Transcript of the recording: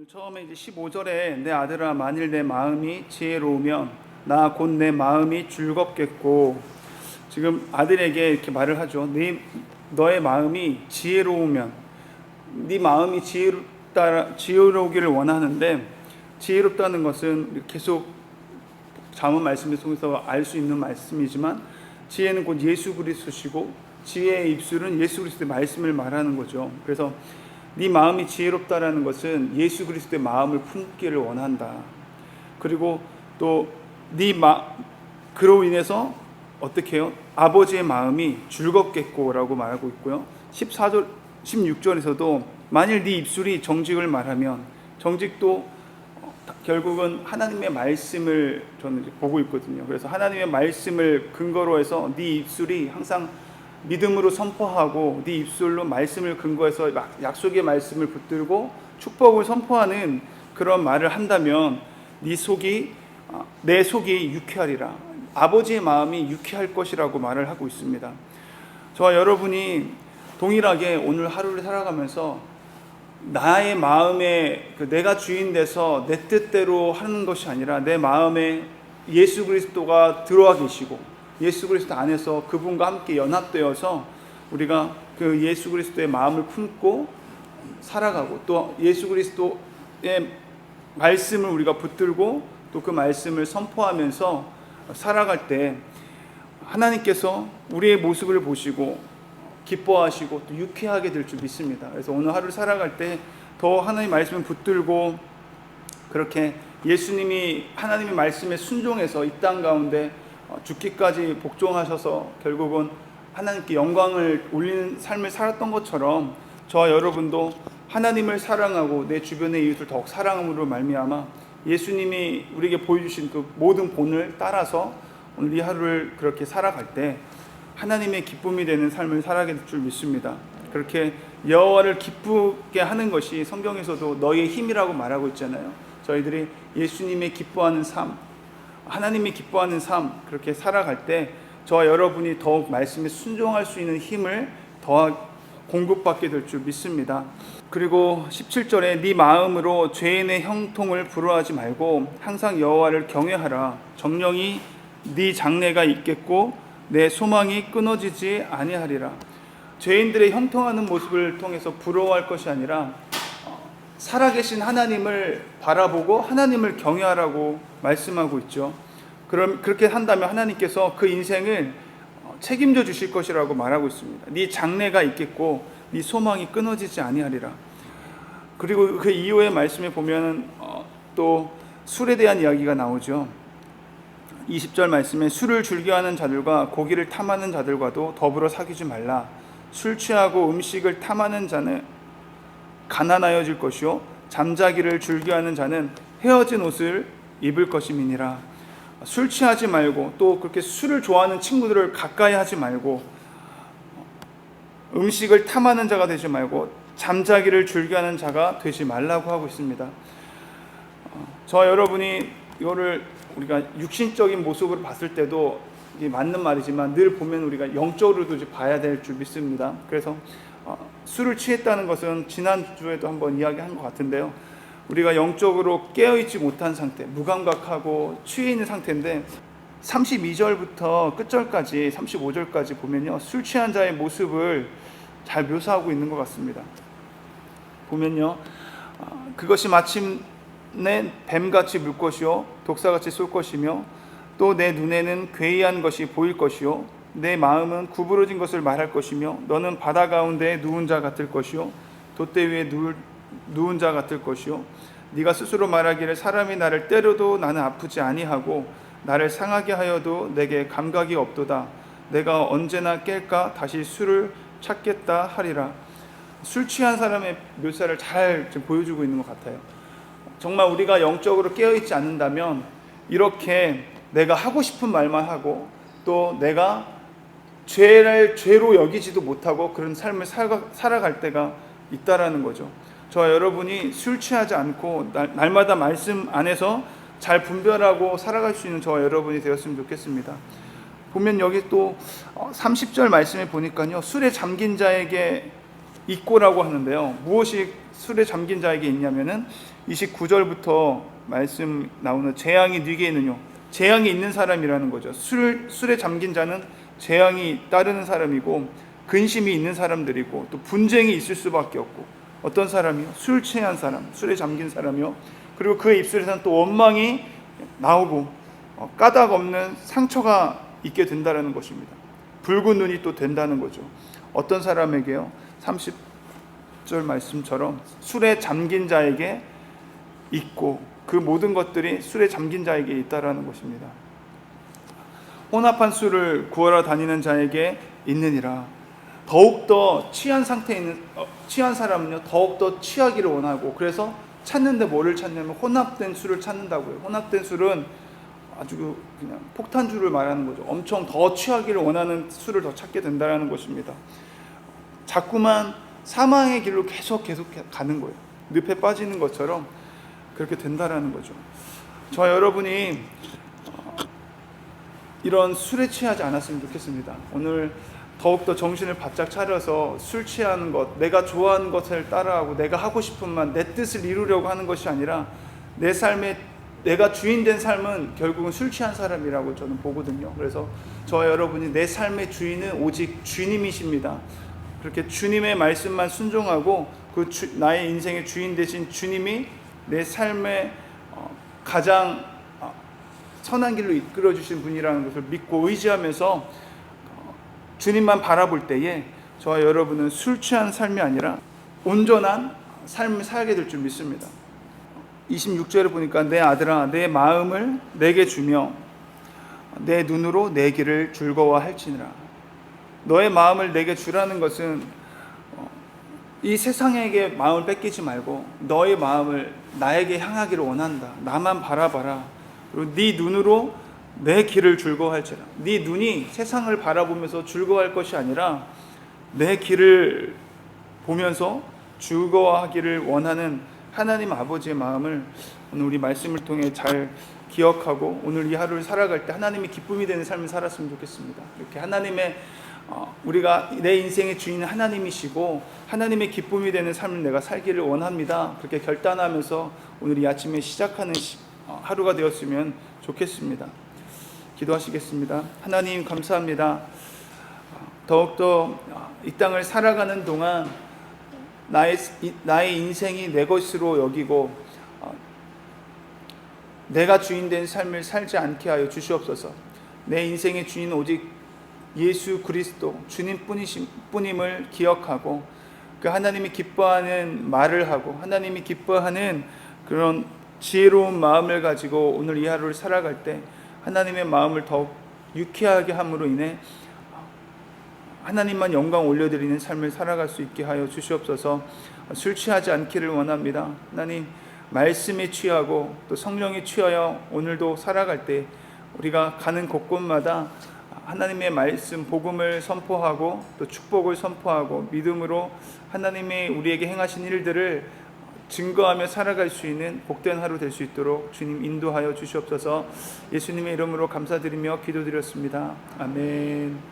처음에 이제 15절에 내 아들아 만일 내 마음이 지혜로우면 나 곧 내 마음이 즐겁겠고, 지금 아들에게 이렇게 말을 하죠. 너의 마음이 지혜로우면, 네 마음이 지혜로우기를 원하는데, 지혜롭다는 것은 계속 잠언 말씀을 통해서 알 수 있는 말씀이지만, 지혜는 곧 예수 그리스도시고 지혜의 입술은 예수 그리스도의 말씀을 말하는 거죠. 그래서 네 마음이 지혜롭다라는 것은 예수 그리스도의 마음을 품기를 원한다. 그리고 또 그로 인해서 어떻게 해요? 아버지의 마음이 즐겁겠고라고 말하고 있고요. 14절, 16절에서도 만일 네 입술이 정직을 말하면, 정직도 결국은 하나님의 말씀을 저는 보고 있거든요. 그래서 하나님의 말씀을 근거로 해서 네 입술이 항상 믿음으로 선포하고 네 입술로 말씀을 근거해서 약속의 말씀을 붙들고 축복을 선포하는 그런 말을 한다면 내 속이 유쾌하리라. 아버지의 마음이 유쾌할 것이라고 말을 하고 있습니다. 저와 여러분이 동일하게 오늘 하루를 살아가면서 나의 마음에 내가 주인 돼서 내 뜻대로 하는 것이 아니라 내 마음에 예수 그리스도가 들어와 계시고 예수 그리스도 안에서 그분과 함께 연합되어서 우리가 그 예수 그리스도의 마음을 품고 살아가고, 또 예수 그리스도의 말씀을 우리가 붙들고 또 그 말씀을 선포하면서 살아갈 때 하나님께서 우리의 모습을 보시고 기뻐하시고 또 유쾌하게 될 줄 믿습니다. 그래서 오늘 하루를 살아갈 때 더 하나님의 말씀을 붙들고 그렇게 예수님이 하나님의 말씀에 순종해서 이 땅 가운데 죽기까지 복종하셔서 결국은 하나님께 영광을 올리는 삶을 살았던 것처럼 저와 여러분도 하나님을 사랑하고 내 주변의 이웃을 더욱 사랑함으로 말미암아 예수님이 우리에게 보여주신 그 모든 본을 따라서 오늘 이 하루를 그렇게 살아갈 때 하나님의 기쁨이 되는 삶을 살아가게 될 줄 믿습니다. 그렇게 여호와를 기쁘게 하는 것이 성경에서도 너희의 힘이라고 말하고 있잖아요. 저희들이 예수님의 기뻐하는 삶, 하나님이 기뻐하는 삶, 그렇게 살아갈 때 저와 여러분이 더욱 말씀에 순종할 수 있는 힘을 더 공급받게 될 줄 믿습니다. 그리고 17절에 네 마음으로 죄인의 형통을 부러워하지 말고 항상 여호와를 경외하라. 정령이 네 장래가 있겠고 내 소망이 끊어지지 아니하리라. 죄인들의 형통하는 모습을 통해서 부러워할 것이 아니라 살아계신 하나님을 바라보고 하나님을 경외하라고 말씀하고 있죠. 그렇게 한다면 하나님께서 그 인생을 책임져 주실 것이라고 말하고 있습니다. 네 장래가 있겠고 네 소망이 끊어지지 아니하리라. 그리고 그 이후의 말씀에 보면 또 술에 대한 이야기가 나오죠. 20절 말씀에 술을 즐겨하는 자들과 고기를 탐하는 자들과도 더불어 사귀지 말라. 술 취하고 음식을 탐하는 자는 가난하여질 것이요 잠자기를 즐겨하는 자는 헤어진 옷을 입을 것임이니라. 술 취하지 말고 또 그렇게 술을 좋아하는 친구들을 가까이 하지 말고 음식을 탐하는 자가 되지 말고 잠자기를 즐겨하는 자가 되지 말라고 하고 있습니다. 저와 여러분이 이거를 우리가 육신적인 모습으로 봤을 때도 이게 맞는 말이지만 늘 보면 우리가 영적으로도 이제 봐야 될 줄 믿습니다. 그래서 술을 취했다는 것은 지난주에도 한번 이야기한 것 같은데요. 우리가 영적으로 깨어있지 못한 상태, 무감각하고 취해 있는 상태인데 32절부터 끝절까지 35절까지 보면요. 술 취한 자의 모습을 잘 묘사하고 있는 것 같습니다. 보면요. 그것이 마침내 뱀같이 물 것이요 독사같이 쏠 것이며 또 내 눈에는 괴이한 것이 보일 것이요 내 마음은 구부러진 것을 말할 것이며 너는 바다 가운데 누운 자 같을 것이요 돛대 위에 누운 자 같을 것이요 네가 스스로 말하기를 사람이 나를 때려도 나는 아프지 아니하고 나를 상하게 하여도 내게 감각이 없도다. 내가 언제나 깰까 다시 술을 찾겠다 하리라. 술 취한 사람의 묘사를 잘 보여주고 있는 것 같아요. 정말 우리가 영적으로 깨어있지 않는다면 이렇게 내가 하고 싶은 말만 하고 또 내가 죄를 죄로 여기지도 못하고 그런 삶을 살아갈 때가 있다라는 거죠. 저와 여러분이 술 취하지 않고 날마다 말씀 안에서 잘 분별하고 살아갈 수 있는 저와 여러분이 되었으면 좋겠습니다. 보면 여기 또 30절 말씀에 보니까요. 술에 잠긴 자에게 있고라고 하는데요. 무엇이 술에 잠긴 자에게 있냐면은 29절부터 말씀 나오는 재앙이 네게 있느뇨. 재앙이 있는 사람이라는 거죠. 술에 잠긴 자는 재앙이 따르는 사람이고 근심이 있는 사람들이고 또 분쟁이 있을 수밖에 없고 어떤 사람이요? 술 취한 사람, 술에 잠긴 사람이요. 그리고 그의 입술에서는 또 원망이 나오고 까닭 없는 상처가 있게 된다는 것입니다. 붉은 눈이 또 된다는 거죠. 어떤 사람에게요? 30절 말씀처럼 술에 잠긴 자에게 있고 그 모든 것들이 술에 잠긴 자에게 있다라는 것입니다. 혼합한 술을 구하러 다니는 자에게 있느니라. 더욱더 취한 상태에 있는 취한 사람은요 더욱더 취하기를 원하고 그래서 찾는데 뭐를 찾냐면 혼합된 술을 찾는다고요. 혼합된 술은 아주 그냥 폭탄주를 말하는 거죠. 엄청 더 취하기를 원하는 술을 더 찾게 된다는 것입니다. 자꾸만 사망의 길로 계속 가는 거예요. 늪에 빠지는 것처럼 그렇게 된다라는 거죠. 저 여러분이 이런 술에 취하지 않았으면 좋겠습니다. 오늘 더욱더 정신을 바짝 차려서 술 취하는 것, 내가 좋아하는 것을 따라하고 내가 하고 싶은 말, 내 뜻을 이루려고 하는 것이 아니라 내 삶에 내가 주인된 삶은 결국은 술 취한 사람이라고 저는 보거든요. 그래서 저 여러분이 내 삶의 주인은 오직 주님이십니다. 그렇게 주님의 말씀만 순종하고 나의 인생의 주인 되신 주님이 내 삶의 가장 선한 길로 이끌어 주신 분이라는 것을 믿고 의지하면서 주님만 바라볼 때에 저와 여러분은 술 취한 삶이 아니라 온전한 삶을 살게 될 줄 믿습니다. 26절에 보니까 내 아들아 내 마음을 내게 주며 내 눈으로 내 길을 즐거워할지니라. 너의 마음을 내게 주라는 것은 이 세상에게 마음을 뺏기지 말고 너의 마음을 나에게 향하기를 원한다. 나만 바라봐라. 그리고 네 눈으로 내 길을 즐거워할지라. 네 눈이 세상을 바라보면서 즐거워할 것이 아니라 내 길을 보면서 즐거워하기를 원하는 하나님 아버지의 마음을 오늘 우리 말씀을 통해 잘 기억하고 오늘 이 하루를 살아갈 때 하나님이 기쁨이 되는 삶을 살았으면 좋겠습니다. 이렇게 하나님의 우리가 내 인생의 주인은 하나님이시고 하나님의 기쁨이 되는 삶을 내가 살기를 원합니다. 그렇게 결단하면서 오늘 이 아침에 시작하는 하루가 되었으면 좋겠습니다. 기도하시겠습니다. 하나님 감사합니다. 더욱더 이 땅을 살아가는 동안 나의 인생이 내 것으로 여기고 내가 주인된 삶을 살지 않게 하여 주시옵소서. 내 인생의 주인은 오직 예수 그리스도 주님뿐임을 기억하고 그 하나님이 기뻐하는 말을 하고 하나님이 기뻐하는 그런 지혜로운 마음을 가지고 오늘 이 하루를 살아갈 때 하나님의 마음을 더욱 유쾌하게 함으로 인해 하나님만 영광 올려드리는 삶을 살아갈 수 있게 하여 주시옵소서. 술 취하지 않기를 원합니다. 하나님 말씀에 취하고 또 성령에 취하여 오늘도 살아갈 때 우리가 가는 곳곳마다 하나님의 말씀 복음을 선포하고 또 축복을 선포하고 믿음으로 하나님의 우리에게 행하신 일들을 증거하며 살아갈 수 있는 복된 하루 될 수 있도록 주님 인도하여 주시옵소서. 예수님의 이름으로 감사드리며 기도드렸습니다. 아멘.